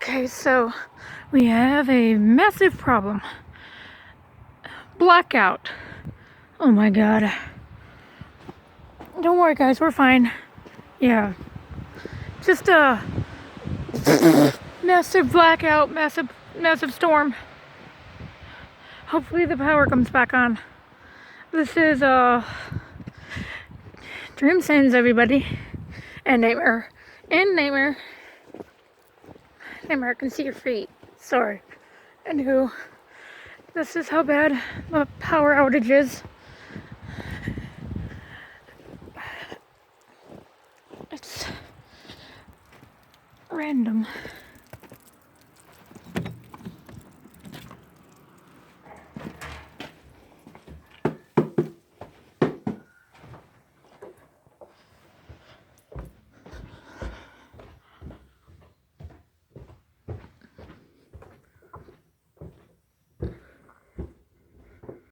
Okay, so we have a massive problem. Blackout. Oh my god. Don't worry guys, we're fine. Yeah. Just a massive blackout, massive storm. Hopefully the power comes back on. This is Dream Sins, everybody. And Nightmare. Nightmare, I can see your feet. Sorry. Anywho, this is how bad the power outage is. It's random.